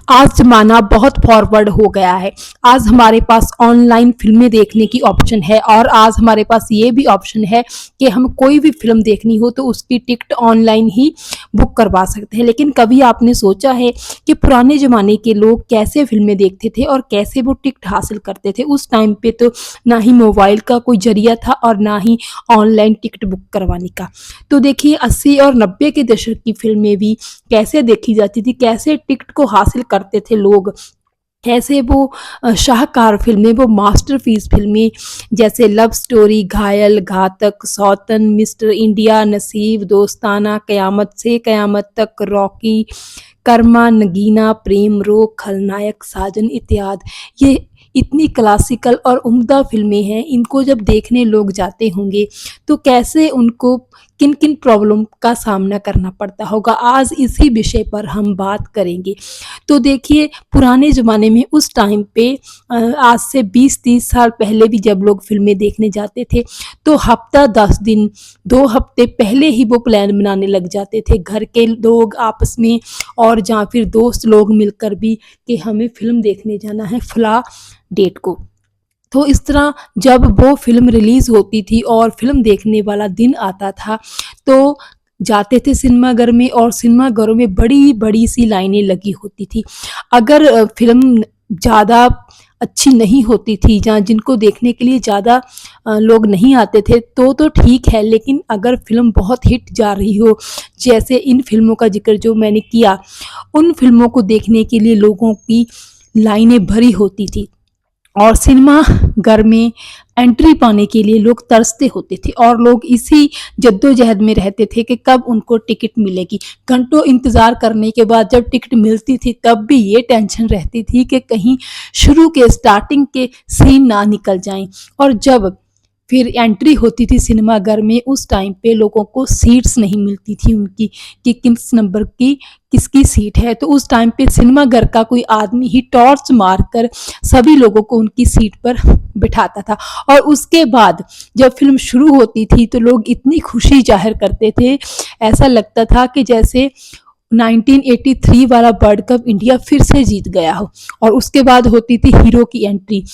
आज ज़माना बहुत फॉरवर्ड हो गया है। आज हमारे पास ऑनलाइन फ़िल्में देखने की ऑप्शन है और आज हमारे पास ये भी ऑप्शन है कि हम कोई भी फ़िल्म देखनी हो तो उसकी टिकट ऑनलाइन ही बुक करवा सकते हैं। लेकिन कभी आपने सोचा है कि पुराने ज़माने के लोग कैसे फ़िल्में देखते थे और कैसे वो टिकट हासिल करते थे? उस टाइम पे तो ना ही मोबाइल का कोई ज़रिया था और ना ही ऑनलाइन टिकट बुक करवाने का। तो देखिए 80 और 90 के दशक की फ़िल्में भी कैसे देखी जाती थी, कैसे टिकट को हासिल करते थे लोग, कैसे वो शाहकार फ़िल्में, वो मास्टरपीस फ़िल्में जैसे लव स्टोरी, घायल, घातक, सौतन, मिस्टर इंडिया, नसीब, दोस्ताना, कयामत से कयामत तक, रॉकी, कर्मा, नगीना, प्रेम रोग, खलनायक, साजन इत्यादि। ये इतनी क्लासिकल और उम्दा फ़िल्में हैं, इनको जब देखने लोग जाते होंगे तो कैसे उनको किन-किन प्रॉब्लम का सामना करना पड़ता होगा, आज इसी विषय पर हम बात करेंगे। तो देखिए पुराने ज़माने में उस टाइम पे आज से 20-30 साल पहले भी जब लोग फ़िल्में देखने जाते थे तो हफ़्ता 10 दिन, 2 हफ़्ते पहले ही वो प्लान बनाने लग जाते थे घर के लोग आपस में और या फिर दोस्त लोग मिलकर भी कि हमें फ़िल्म देखने जाना है फलाँ डेट को। तो इस तरह जब वो फ़िल्म रिलीज़ होती थी और फ़िल्म देखने वाला दिन आता था तो जाते थे सिनेमाघर में और सिनेमाघरों में बड़ी-बड़ी सी लाइनें लगी होती थी। अगर फ़िल्म ज़्यादा अच्छी नहीं होती थी या जिनको देखने के लिए ज़्यादा लोग नहीं आते थे तो ठीक है, लेकिन अगर फ़िल्म बहुत हिट जा रही हो, जैसे इन फ़िल्मों का ज़िक्र जो मैंने किया, उन फ़िल्मों को देखने के लिए लोगों की लाइनें भरी होती थी। और सिनेमा घर में एंट्री पाने के लिए लोग तरसते होते थे और लोग इसी जद्दोजहद में रहते थे कि कब उनको टिकट मिलेगी। घंटों इंतज़ार करने के बाद जब टिकट मिलती थी तब भी ये टेंशन रहती थी कि कहीं शुरू के स्टार्टिंग के सीन ना निकल जाएँ। और जब फिर एंट्री होती थी सिनेमाघर में उस टाइम पे लोगों को सीट्स नहीं मिलती थी उनकी कि किस नंबर की किसकी सीट है। तो उस टाइम पे सिनेमाघर का कोई आदमी ही टॉर्च मारकर सभी लोगों को उनकी सीट पर बिठाता था और उसके बाद जब फ़िल्म शुरू होती थी तो लोग इतनी खुशी ज़ाहिर करते थे, ऐसा लगता था कि जैसे 1983 वाला वर्ल्ड कप इंडिया फिर से जीत गया हो। और उसके बाद होती थी हीरो की एंट्री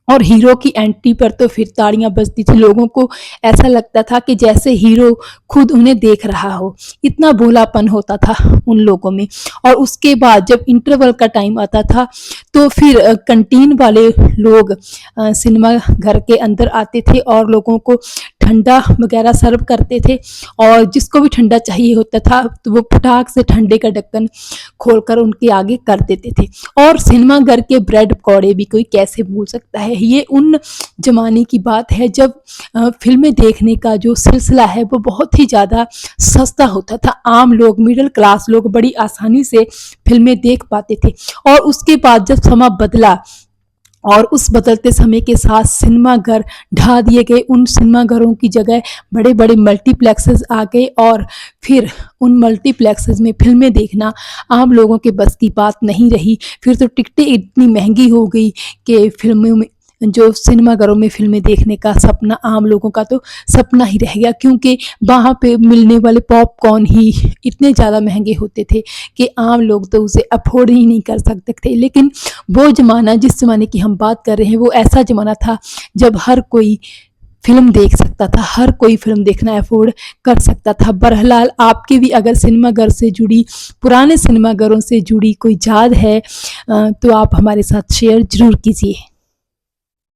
और हीरो की एंट्री पर तो फिर ताड़ियाँ बजती थी। लोगों को ऐसा लगता था कि जैसे हीरो खुद उन्हें देख रहा हो, इतना भोलापन होता था उन लोगों में। और उसके बाद जब इंटरवल का टाइम आता था तो फिर कैंटीन वाले लोग सिनेमा घर के अंदर आते थे और लोगों को ठंडा वगैरह सर्व करते थे और जिसको भी ठंडा चाहिए होता था तो वो फटाक से ठंडे का ढक्कन खोलकर उनके आगे कर देते थे। और सिनेमा घर के ब्रेड पकौड़े भी कोई कैसे भूल सकता है। ये उन ज़माने की बात है जब फ़िल्में देखने का जो सिलसिला है वो बहुत ही ज़्यादा सस्ता होता था। आम लोग, मिडल क्लास लोग बड़ी आसानी से फ़िल्में देख पाते थे। और उसके बाद जब समा बदला और उस बदलते समय के साथ सिनेमाघर ढा दिए गए, उन सिनेमाघरों की जगह बड़े-बड़े मल्टीप्लेक्सेस आ गए और फिर उन मल्टीप्लेक्सेस में फ़िल्में देखना आम लोगों के बस की बात नहीं रही। फिर तो टिकटें इतनी महँगी हो गई कि फ़िल्मों में जो सिनेमाघरों में फ़िल्में देखने का सपना आम लोगों का तो सपना ही रह गया, क्योंकि वहाँ पे मिलने वाले पॉपकॉर्न ही इतने ज़्यादा महँगे होते थे कि आम लोग तो उसे अफ़ोर्ड ही नहीं कर सकते थे। लेकिन वो ज़माना, जिस ज़माने की हम बात कर रहे हैं, वो ऐसा ज़माना था जब हर कोई फ़िल्म देख सकता था, हर कोई फ़िल्म देखना अफ़ोर्ड कर सकता था। बहरहाल आपकी भी अगर सिनेमाघर से जुड़ी, पुराने सिनेमाघरों से जुड़ी कोई याद है तो आप हमारे साथ शेयर ज़रूर कीजिए।